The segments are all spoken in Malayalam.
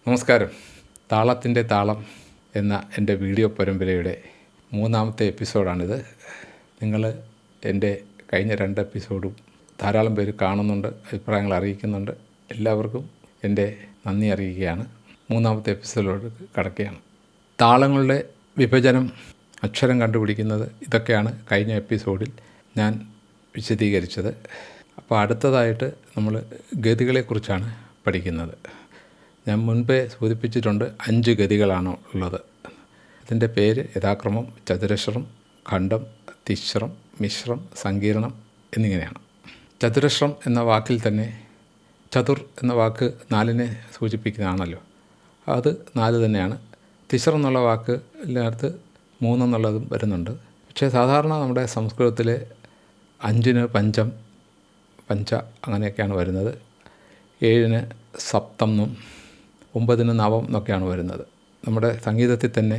നമസ്കാരം. താളത്തിൻ്റെ താളം എന്ന എൻ്റെ വീഡിയോ പരമ്പരയുടെ 3ാമത്തെ എപ്പിസോഡാണിത്. നിങ്ങൾ എൻ്റെ കഴിഞ്ഞ 2 എപ്പിസോഡും ധാരാളം പേര് കാണുന്നുണ്ട്, അഭിപ്രായങ്ങൾ അറിയിക്കുന്നുണ്ട്. എല്ലാവർക്കും എൻ്റെ നന്ദി അറിയിക്കുകയാണ്. 3ാമത്തെ എപ്പിസോഡിലോട്ട് കടക്കുകയാണ്. താളങ്ങളുടെ വിഭജനം, അക്ഷരം കണ്ടുപിടിക്കുന്നത്, ഇതൊക്കെയാണ് കഴിഞ്ഞ എപ്പിസോഡിൽ ഞാൻ വിശദീകരിച്ചത്. അപ്പോൾ അടുത്തതായിട്ട് നമ്മൾ ഗതികളെക്കുറിച്ചാണ് പഠിക്കുന്നത്. ഞാൻ മുൻപേ സൂചിപ്പിച്ചിട്ടുണ്ട് 5 ഗതികളാണ് ഉള്ളത്. അതിൻ്റെ പേര് യഥാക്രമം ചതുരശ്രം, ഖണ്ഡം, തിശ്രം, മിശ്രം, സങ്കീർണം എന്നിങ്ങനെയാണ്. ചതുരശ്രം എന്ന വാക്കിൽ തന്നെ ചതുർ എന്ന വാക്ക് 4നെ സൂചിപ്പിക്കുന്നതാണല്ലോ, അത് 4 തന്നെയാണ്. തിശ്രം എന്നുള്ള വാക്ക് എല്ലായിടത്ത് 3 എന്നുള്ളതും വരുന്നുണ്ട്. പക്ഷേ സാധാരണ നമ്മുടെ സംസ്കൃതത്തിൽ 5ന് പഞ്ചം, പഞ്ച അങ്ങനെയൊക്കെയാണ് വരുന്നത്. 7ന് സപ്തം എന്നും 9ന് നവം എന്നൊക്കെയാണ് വരുന്നത്. നമ്മുടെ സംഗീതത്തിൽ തന്നെ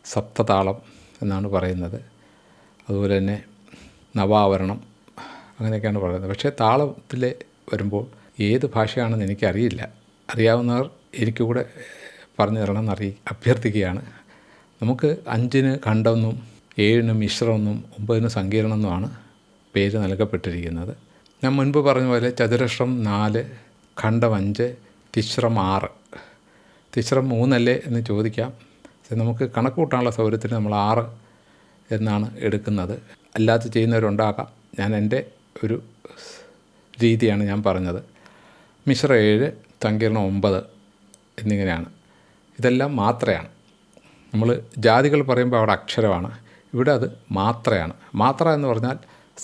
സപ്തതാളം എന്നാണ് പറയുന്നത്. അതുപോലെ തന്നെ നവാവരണം അങ്ങനെയൊക്കെയാണ് പറയുന്നത്. പക്ഷേ താളത്തിൽ വരുമ്പോൾ ഏത് ഭാഷയാണെന്ന് എനിക്കറിയില്ല. അറിയാവുന്നവർ എനിക്കൂടെ പറഞ്ഞു തരണമെന്ന് അഭ്യർത്ഥിക്കുകയാണ്. നമുക്ക് 5ന് ഖണ്ഡമെന്നും 7ന് മിശ്രമെന്നും 9ന് സങ്കീർണമെന്നുമാണ് പേര് നൽകപ്പെട്ടിരിക്കുന്നത്. ഞാൻ മുൻപ് പറഞ്ഞ പോലെ ചതുരശ്രം 4, ഖണ്ഡം 5, തിശ്രം 6. തിശ്രം 3 അല്ലേ എന്ന് ചോദിക്കാം. നമുക്ക് കണക്ക് കൂട്ടാനുള്ള സൗകര്യത്തിന് നമ്മൾ 6 എന്നാണ് എടുക്കുന്നത്. അല്ലാതെ ചെയ്യുന്നവരുണ്ടാകാം. ഞാൻ എൻ്റെ ഒരു രീതിയാണ് ഞാൻ പറഞ്ഞത്. മിശ്ര 7, സങ്കീർണം 9 എന്നിങ്ങനെയാണ്. ഇതെല്ലാം മാത്രയാണ്. നമ്മൾ ജാതികൾ പറയുമ്പോൾ അവിടെ അക്ഷരമാണ്, ഇവിടെ അത് മാത്രയാണ്. മാത്ര എന്ന് പറഞ്ഞാൽ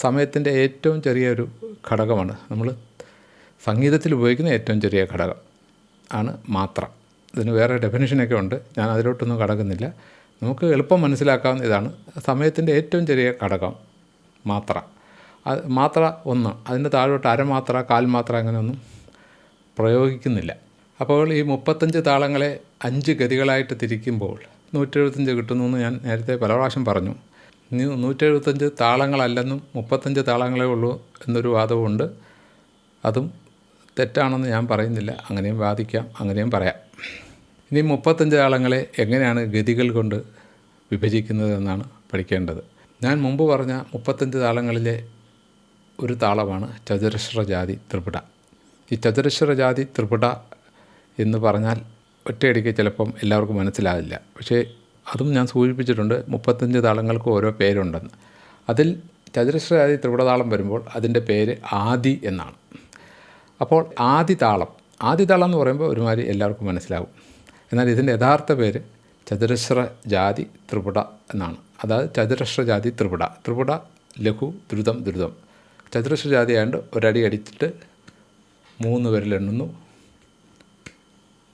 സമയത്തിൻ്റെ ഏറ്റവും ചെറിയൊരു ഘടകമാണ്. നമ്മൾ സംഗീതത്തിൽ ഉപയോഗിക്കുന്ന ഏറ്റവും ചെറിയ ഘടകം ആണ് മാത്ര. ഇതിന് വേറെ ഡെഫിനിഷനൊക്കെ ഉണ്ട്, ഞാൻ അതിലോട്ടൊന്നും കടക്കുന്നില്ല. നമുക്ക് എളുപ്പം മനസ്സിലാക്കാവുന്ന ഇതാണ്. സമയത്തിൻ്റെ ഏറ്റവും ചെറിയ ഘടകം മാത്ര. മാത്ര 1, അതിൻ്റെ താഴോട്ട് അരമാത്ര, കാൽമാത്ര അങ്ങനെയൊന്നും പ്രയോഗിക്കുന്നില്ല. അപ്പോൾ ഈ 35 താളങ്ങളെ 5 ഗതികളായിട്ട് തിരിക്കുമ്പോൾ 175 കിട്ടുന്നു എന്ന് ഞാൻ നേരത്തെ പല പ്രാവശ്യം പറഞ്ഞു. 175 താളങ്ങളല്ലെന്നും 35 താളങ്ങളേ ഉള്ളൂ എന്നൊരു വാദവുമുണ്ട്. അതും തെറ്റാണെന്ന് ഞാൻ പറയുന്നില്ല. അങ്ങനെയും വാദിക്കാം, അങ്ങനെയും പറയാം. ഇനി 35 താളങ്ങളെ എങ്ങനെയാണ് ഗതികൾ കൊണ്ട് വിഭജിക്കുന്നത് എന്നാണ് പഠിക്കേണ്ടത്. ഞാൻ മുമ്പ് പറഞ്ഞ 35 താളങ്ങളിലെ ഒരു താളമാണ് ചതുരശ്രജാതി ത്രിപുട. ഈ ചതുരശ്രജാതി ത്രിപുട എന്ന് പറഞ്ഞാൽ ഒറ്റയടിക്ക് ചിലപ്പം എല്ലാവർക്കും മനസ്സിലാവില്ല. പക്ഷേ അതും ഞാൻ സൂചിപ്പിച്ചിട്ടുണ്ട്, 35 താളങ്ങൾക്ക് ഓരോ പേരുണ്ടെന്ന്. അതിൽ ചതുരശ്രജാതി ത്രിപുട താളം വരുമ്പോൾ അതിൻ്റെ പേര് ആദി എന്നാണ്. അപ്പോൾ ആദിതാളം എന്ന് പറയുമ്പോൾ ഒരുമാതിരി എല്ലാവർക്കും മനസ്സിലാവും. എന്നാൽ ഇതിൻ്റെ യഥാർത്ഥ പേര് ചതുരശ്രജാതി ത്രിപുട എന്നാണ്. അതായത് ചതുരശ്രജാതി ത്രിപുട. ത്രിപുട ലഘു, ദ്രുതം, ദ്രുതം. ചതുരശ്രജാതി ആയതുകൊണ്ട് ഒരടി അടിച്ചിട്ട് 3 വിരലെണ്ണുന്നു,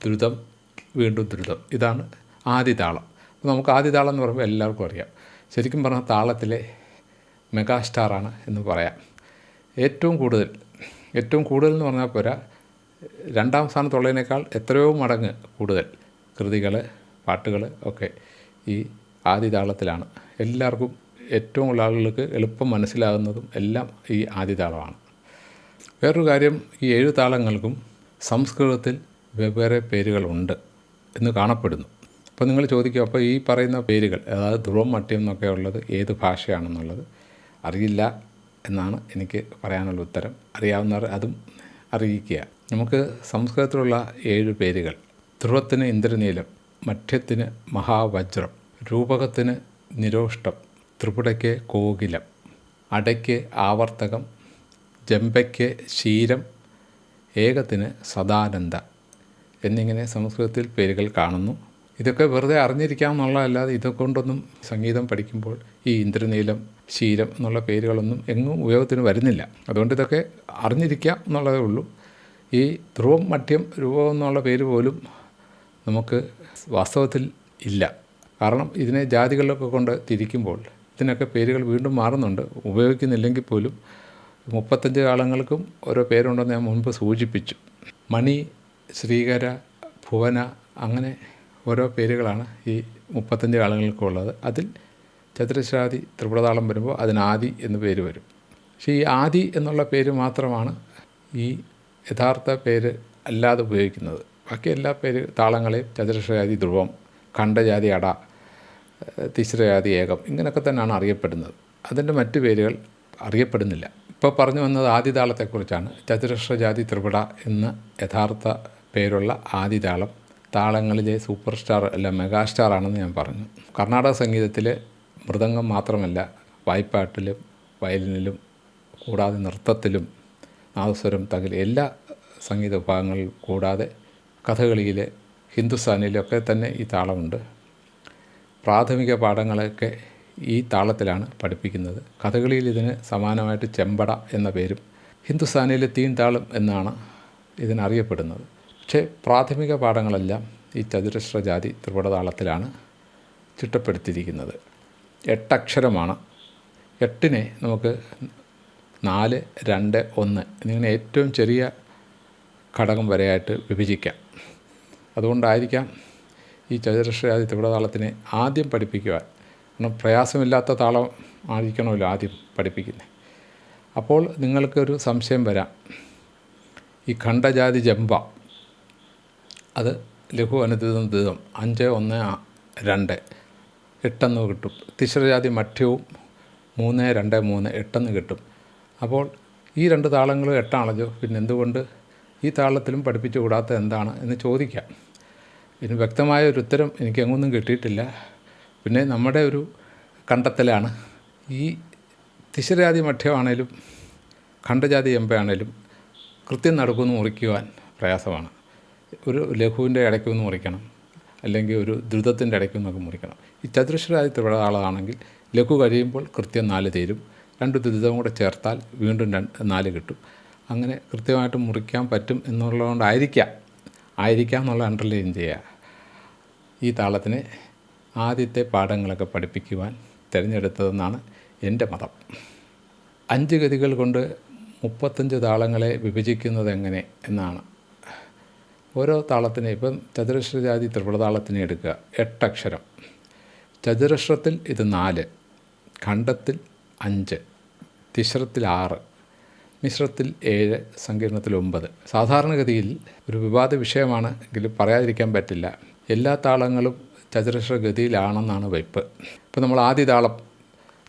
ദ്രുതം, വീണ്ടും ദ്രുതം. ഇതാണ് ആദിതാളം. അപ്പോൾ നമുക്ക് ആദിതാളം എന്ന് പറയുമ്പോൾ എല്ലാവർക്കും അറിയാം. ശരിക്കും പറഞ്ഞാൽ താളത്തിലെ മെഗാസ്റ്റാറാണ് എന്ന് പറയാം. ഏറ്റവും കൂടുതൽ എന്ന് പറഞ്ഞാൽ പോരാ, 2ാം സ്ഥാനത്തുള്ളതിനേക്കാൾ എത്രയോ മടങ്ങ് കൂടുതൽ കൃതികൾ, പാട്ടുകൾ ഒക്കെ ഈ ആദിതാളത്തിലാണ്. എല്ലാവർക്കും, ഏറ്റവും കൂടുതൽ ആളുകൾക്ക് എളുപ്പം മനസ്സിലാകുന്നതും എല്ലാം ഈ ആദിതാളമാണ്. വേറൊരു കാര്യം, ഈ 7 താളങ്ങൾക്കും സംസ്കൃതത്തിൽ വെവ്വേറെ പേരുകളുണ്ട് എന്ന് കാണപ്പെടുന്നു. അപ്പോൾ നിങ്ങൾ ചോദിക്കും, അപ്പോൾ ഈ പറയുന്ന പേരുകൾ, അതായത് ധ്രുവം, മട്യം എന്നൊക്കെ ഉള്ളത് ഏത് ഭാഷയാണെന്നുള്ളത് അറിയില്ല എന്നാണ് എനിക്ക് പറയാനുള്ള ഉത്തരം. അറിയാവുന്നവർ അതും അറിയിക്കുക. നമുക്ക് സംസ്കൃതത്തിലുള്ള 7 പേരുകൾ: ധ്രുവത്തിന് ഇന്ദ്രനീലം, മഠ്യത്തിന് മഹാവജ്രം, രൂപകത്തിന് നിരോഷ്ടം, ത്രിപുടയ്ക്ക് കോകിലം, അടയ്ക്ക് ആവർത്തകം, ജംബയ്ക്ക് ശീരം, ഏകത്തിന് സദാനന്ദ എന്നിങ്ങനെ സംസ്കൃതത്തിൽ പേരുകൾ കാണുന്നു. ഇതൊക്കെ വെറുതെ അറിഞ്ഞിരിക്കാമെന്നുള്ളതല്ലാതെ ഇതൊക്കൊണ്ടൊന്നും സംഗീതം പഠിക്കുമ്പോൾ ഈ ഇന്ദ്രനീലം, ശീരം എന്നുള്ള പേരുകളൊന്നും എങ്ങും ഉപയോഗത്തിന് വരുന്നില്ല. അതുകൊണ്ട് ഇതൊക്കെ അറിഞ്ഞിരിക്കാം എന്നുള്ളതേ ഉള്ളൂ. ഈ ധ്രുവം, മഠ്യം, രൂപം എന്നുള്ള പേര് പോലും നമുക്ക് വാസ്തവത്തിൽ ഇല്ല. കാരണം ഇതിനെ ജാതികളിലൊക്കെ കൊണ്ട് തിരിക്കുമ്പോൾ ഇതിനൊക്കെ പേരുകൾ വീണ്ടും മാറുന്നുണ്ട്. ഉപയോഗിക്കുന്നില്ലെങ്കിൽ പോലും 35 താളങ്ങൾക്കും ഓരോ പേരുണ്ടെന്ന് ഞാൻ മുൻപ് സൂചിപ്പിച്ചു. മണി, ശ്രീകര, ഭുവന അങ്ങനെ ഓരോ പേരുകളാണ് ഈ 35 താളങ്ങൾക്കുള്ളത്. അതിൽ ചതുരശ്രാതി ത്രിപുടതാളം വരുമ്പോൾ അതിന് ആദി എന്ന് പേര് വരും. പക്ഷേ ഈ ആദി എന്നുള്ള പേര് മാത്രമാണ് ഈ യഥാർത്ഥ പേര് അല്ലാതെ ഉപയോഗിക്കുന്നത്. ബാക്കി എല്ലാ താളങ്ങളെയും ചതുരശ്രജാതി ധ്രുവം, ഖണ്ഡജാതി അട, തിശ്രജാതി ഏകം ഇങ്ങനെയൊക്കെ തന്നെയാണ് അറിയപ്പെടുന്നത്. അതിൻ്റെ മറ്റു പേരുകൾ അറിയപ്പെടുന്നില്ല. ഇപ്പോൾ പറഞ്ഞു വന്നത് ആദിതാളത്തെക്കുറിച്ചാണ്. ചതുരശ്രജാതി ത്രിപുട എന്ന് യഥാർത്ഥ പേരുള്ള ആദിതാളം താളങ്ങളിലെ സൂപ്പർ സ്റ്റാർ അല്ല മെഗാസ്റ്റാർ ആണെന്ന് ഞാൻ പറഞ്ഞു. കർണാടക സംഗീതത്തിലെ മൃദംഗം മാത്രമല്ല, വായ്പ്പാട്ടിലും വയലിനിലും കൂടാതെ നൃത്തത്തിലും നാദസ്വരം, തകിൽ എല്ലാ സംഗീത വിഭാഗങ്ങളിലും കൂടാതെ കഥകളിയിലെ ഹിന്ദുസ്ഥാനിയിലൊക്കെ തന്നെ ഈ താളമുണ്ട്. പ്രാഥമിക പാഠങ്ങളൊക്കെ ഈ താളത്തിലാണ് പഠിപ്പിക്കുന്നത്. കഥകളിയിൽ ഇതിന് സമാനമായിട്ട് ചെമ്പട എന്ന പേരും ഹിന്ദുസ്ഥാനിയിലെ തീൻ താളം എന്നാണ് ഇതിനറിയപ്പെടുന്നത്. പക്ഷേ പ്രാഥമിക പാഠങ്ങളെല്ലാം ഈ ചതുരശ്രജാതി ത്രിപുട താളത്തിലാണ് ചിട്ടപ്പെടുത്തിയിരിക്കുന്നത്. 8 അക്ഷരമാണ്. 8നെ നമുക്ക് 4, 2, 1 എന്നിങ്ങനെ ഏറ്റവും ചെറിയ ഘടകം വരെയായിട്ട് വിഭജിക്കാം. അതുകൊണ്ടായിരിക്കാം ഈ ചതുരശ്രജാതി ത്രിപുട താളത്തിനെ ആദ്യം പഠിപ്പിക്കുവാൻ, കാരണം പ്രയാസമില്ലാത്ത താളം ആയിരിക്കണമല്ലോ ആദ്യം പഠിപ്പിക്കുന്നത്. അപ്പോൾ നിങ്ങൾക്കൊരു സംശയം വരാം, ഈ ഖണ്ഡജാതി ജംബ അത് ലഘു അനുദ്രുതം ദ്രുതം 5, 1, 2 8 കിട്ടും. തിശ്രജാതി മഠ്യവും 3, 2, 3 8 കിട്ടും. അപ്പോൾ ഈ 2 താളങ്ങളും 8ആണല്ലോ, പിന്നെ എന്തുകൊണ്ട് ഈ താളത്തിലും പഠിപ്പിച്ചു കൂടാത്ത എന്താണ് എന്ന് ചോദിക്കാം. ഇതിന് വ്യക്തമായ ഒരു ഉത്തരം എനിക്ക് എങ്ങൊന്നും കിട്ടിയിട്ടില്ല. പിന്നെ നമ്മുടെ ഒരു കണ്ടെത്തലാണ്, ഈ തിശ്രജാതി മഠ്യമാണേലും ഖണ്ഡജാതി ജംബയാണേലും കൃത്യം നടുക്കുന്ന് മുറിക്കുവാൻ പ്രയാസമാണ്. ഒരു ലഘുവിൻ്റെ ഇടയ്ക്കൊന്ന് മുറിക്കണം, അല്ലെങ്കിൽ ഒരു ദ്രുതത്തിൻ്റെ ഇടയ്ക്കൊന്നൊക്കെ മുറിക്കണം. ഈ ചതുരശ്രജാതി ത്രിപുട താളമാണെങ്കിൽ ലഘു കഴിയുമ്പോൾ കൃത്യം 4 തീരും, 2 ദ്രുതം കൂടെ ചേർത്താൽ വീണ്ടും 4 കിട്ടും. അങ്ങനെ കൃത്യമായിട്ട് മുറിക്കാൻ പറ്റും എന്നുള്ളതുകൊണ്ടായിരിക്കാം എന്നുള്ള അണ്ടർലൈൻ ചെയ്യുക ഈ താളത്തിനെ ആദ്യത്തെ പാഠങ്ങളൊക്കെ പഠിപ്പിക്കുവാൻ തിരഞ്ഞെടുത്തതെന്നാണ് എൻ്റെ മതം. 5 ഗതികൾ കൊണ്ട് 35 താളങ്ങളെ വിഭജിക്കുന്നത് എങ്ങനെ എന്നാണ്. ഓരോ താളത്തിനെ, ഇപ്പം ചതുരശ്രജാതി ത്രിപുട താളത്തിനെ എടുക്കുക, 8 അക്ഷരം. ചതുരശ്രത്തിൽ ഇത് 4, ഖണ്ഡത്തിൽ 5, തിശ്രത്തിൽ 6, മിശ്രത്തിൽ 7, സങ്കീർണത്തിൽ 9. സാധാരണഗതിയിൽ ഒരു വിവാദ വിഷയമാണ് എങ്കിലും പറയാതിരിക്കാൻ പറ്റില്ല, എല്ലാ താളങ്ങളും ചതുരശ്ര ഗതിയിലാണെന്നാണ് വയ്പ്പ്. ഇപ്പം നമ്മൾ ആദിതാളം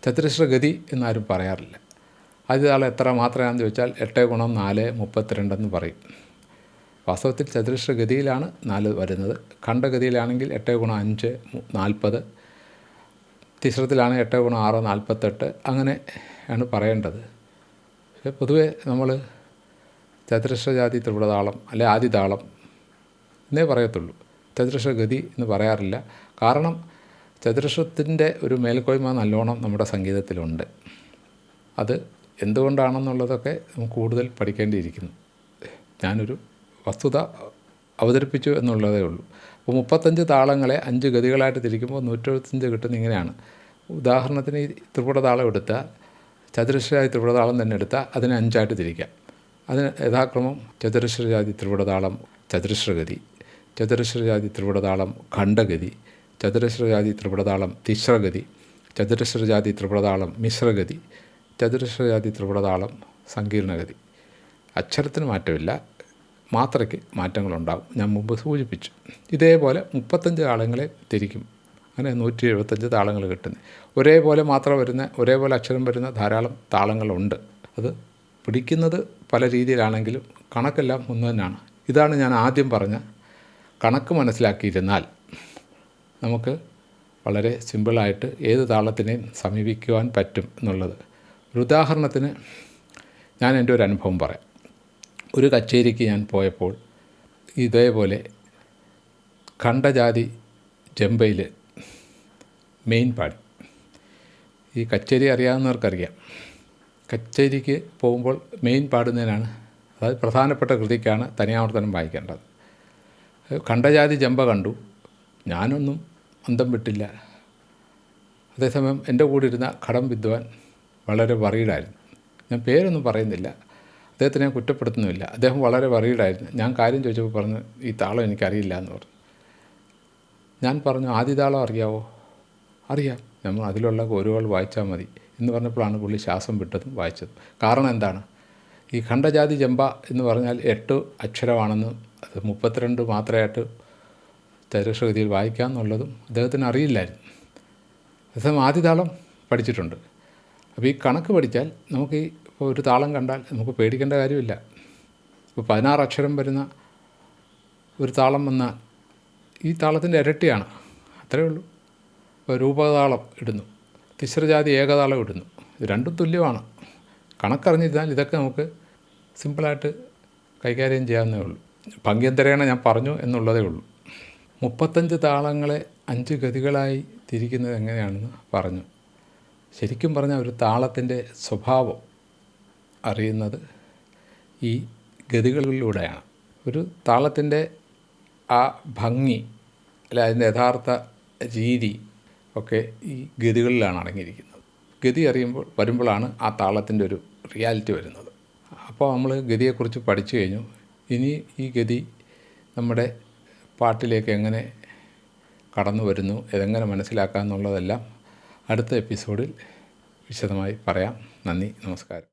ചതുരശ്ര ഗതി എന്നാരും പറയാറില്ല. ആദിതാളം എത്ര മാത്രമാണെന്ന് ചോദിച്ചാൽ 8 × 4 32 എന്ന് പറയും. വാസ്തവത്തിൽ ചതുരശ്ര ഗതിയിലാണ് 4 വരുന്നത്. ഖണ്ഡഗതിയിലാണെങ്കിൽ 8 × 5 40, തിശ്രത്തിലാണ് 8 × 6 48, അങ്ങനെയാണ് പറയേണ്ടത്. പക്ഷേ പൊതുവേ നമ്മൾ ചതുരശ്രജാതി ത്രിപുട താളം അല്ലെ ആദിതാളം എന്നേ പറയത്തുള്ളൂ, ചതുരശ്ര ഗതി എന്ന് പറയാറില്ല. കാരണം ചതുരശ്രത്തിൻ്റെ ഒരു മേൽക്കോയ്മ നല്ലോണം നമ്മുടെ സംഗീതത്തിലുണ്ട്. അത് എന്തുകൊണ്ടാണെന്നുള്ളതൊക്കെ നമുക്ക് കൂടുതൽ പഠിക്കേണ്ടിയിരിക്കുന്നു. ഞാനൊരു വസ്തുത അവതരിപ്പിച്ചു എന്നുള്ളതേ ഉള്ളൂ. അപ്പോൾ 35 താളങ്ങളെ 5 ഗതികളായിട്ട് തിരിക്കുമ്പോൾ 175 കിട്ടുന്ന ഇങ്ങനെയാണ്. ഉദാഹരണത്തിന് ഈ ത്രിപുട താളം എടുത്താൽ, ചതുരശ്രജാതി ത്രിപുട താളം തന്നെ എടുത്താൽ അതിനെ 5ആയിട്ട് തിരിക്കാം. അതിന് യഥാക്രമം ചതുരശ്രജാതി ത്രിപുട താളം ചതുരശ്രഗതി, ചതുരശ്രജാതി ത്രിപുട താളം ഖണ്ഡഗതി, ചതുരശ്രജാതി ത്രിപുട താളം തിശ്രഗതി, ചതുരശ്രജാതി ത്രിപുട താളം മിശ്രഗതി, ചതുരശ്രജാതി ത്രിപുട താളം സങ്കീർണഗതി. അക്ഷരത്തിന് മാറ്റമില്ല, മാത്രയ്ക്ക് മാറ്റങ്ങളുണ്ടാകും. ഞാൻ മുമ്പ് സൂചിപ്പിച്ചു. ഇതേപോലെ 35 താളങ്ങളെ തിരിക്കും. അങ്ങനെ 175 താളങ്ങൾ കിട്ടുന്നത്. ഒരേപോലെ മാത്രം വരുന്ന, ഒരേപോലെ അക്ഷരം വരുന്ന ധാരാളം താളങ്ങളുണ്ട്. അത് പിടിക്കുന്നത് പല രീതിയിലാണെങ്കിലും കണക്കെല്ലാം ഒന്ന് തന്നെയാണ്. ഇതാണ് ഞാൻ ആദ്യം പറഞ്ഞ കണക്ക് മനസ്സിലാക്കിയിരുന്നാൽ നമുക്ക് വളരെ സിമ്പിളായിട്ട് ഏത് താളത്തിനെയും സമീപിക്കുവാൻ പറ്റും എന്നുള്ളത്. ഒരു ഉദാഹരണത്തിന് ഞാൻ എൻ്റെ ഒരു അനുഭവം പറയാം. ഒരു കച്ചേരിക്ക് ഞാൻ പോയപ്പോൾ ഇതേപോലെ ഖണ്ഡജാതി ജംബയിൽ മെയിൻ പാടി. ഈ കച്ചേരി അറിയാവുന്നവർക്കറിയാം, കച്ചേരിക്ക് പോകുമ്പോൾ മെയിൻ പാടുന്നതിനാണ്, അതായത് പ്രധാനപ്പെട്ട കൃതിക്കാണ് തനിയാവർത്തനം വായിക്കേണ്ടത്. ഖണ്ഡജാതി ജംബ കണ്ടു, ഞാനൊന്നും അന്തം വിട്ടില്ല. അതേസമയം എൻ്റെ കൂടെ ഇരുന്ന ഘടം വിദ്വാൻ വളരെ വറീഡായിരുന്നു. ഞാൻ പേരൊന്നും പറയുന്നില്ല, അദ്ദേഹത്തിനെ ഞാൻ കുറ്റപ്പെടുത്തുന്നുമില്ല. അദ്ദേഹം വളരെ വറീഡായിരുന്നു. ഞാൻ കാര്യം ചോദിച്ചപ്പോൾ പറഞ്ഞു, ഈ താളം എനിക്കറിയില്ല എന്ന് പറഞ്ഞു. ഞാൻ പറഞ്ഞു, ആദിതാളം അറിയാവോ? അറിയാം, നമ്മൾ അതിലുള്ള കോരുകൾ വായിച്ചാൽ മതി എന്ന് പറഞ്ഞപ്പോഴാണ് പുള്ളി ശ്വാസം വിട്ടതും വായിച്ചതും. കാരണം എന്താണ്? ഈ ഖണ്ഡജാതി ജംബ എന്ന് പറഞ്ഞാൽ 8 അക്ഷരമാണെന്ന് അത് 32 മാത്രമായിട്ട് ചതുരശ്രഗതിയിൽ വായിക്കാമെന്നുള്ളതും അദ്ദേഹത്തിന് അറിയില്ലായിരുന്നു. അതേസമയം ആദ്യ താളം പഠിച്ചിട്ടുണ്ട്. അപ്പോൾ ഈ കണക്ക് പഠിച്ചാൽ നമുക്ക് ഇപ്പോൾ ഒരു താളം കണ്ടാൽ നമുക്ക് പേടിക്കേണ്ട കാര്യമില്ല. ഇപ്പോൾ 16 അക്ഷരം വരുന്ന ഒരു താളം വന്നാൽ ഈ താളത്തിൻ്റെ ഇരട്ടിയാണ്, അത്രയേ ഉള്ളൂ. ഇപ്പോൾ രൂപതാളം ഇടുന്നു, തിസ്രജാതി ഏകതാളം ഇടുന്നു, ഇത് രണ്ടും തുല്യമാണ്. കണക്കറിഞ്ഞിരുന്നാൽ ഇതൊക്കെ നമുക്ക് സിമ്പിളായിട്ട് കൈകാര്യം ചെയ്യാവുന്നേ ഉള്ളൂ. ഭംഗ്യന്തരേണ ഞാൻ പറഞ്ഞു എന്നുള്ളതേ ഉള്ളൂ. 35 താളങ്ങളെ 5 ഗതികളായി തിരിക്കുന്നത് എങ്ങനെയാണെന്ന് പറഞ്ഞു. ശരിക്കും പറഞ്ഞാൽ ഒരു താളത്തിൻ്റെ സ്വഭാവം അറിയുന്നത് ഈ ഗതികളിലൂടെയാണ്. ഒരു താളത്തിൻ്റെ ആ ഭംഗി അല്ല അതിൻ്റെ യഥാർത്ഥ രീതി ഒക്കെ ഈ ഗതികളിലാണ് അടങ്ങിയിരിക്കുന്നത്. ഗതി വരുമ്പോഴാണ് ആ താളത്തിൻ്റെ ഒരു റിയാലിറ്റി വരുന്നത്. അപ്പോൾ നമ്മൾ ഗതിയെക്കുറിച്ച് പഠിച്ചു കഴിഞ്ഞു. ഇനി ഈ ഗതി നമ്മുടെ പാട്ടിലേക്ക് എങ്ങനെ കടന്നു വരുന്നു, ഇതെങ്ങനെ മനസ്സിലാക്കാം എന്നുള്ളതെല്ലാം അടുത്ത എപ്പിസോഡിൽ വിശദമായി പറയാം. നന്ദി, നമസ്കാരം.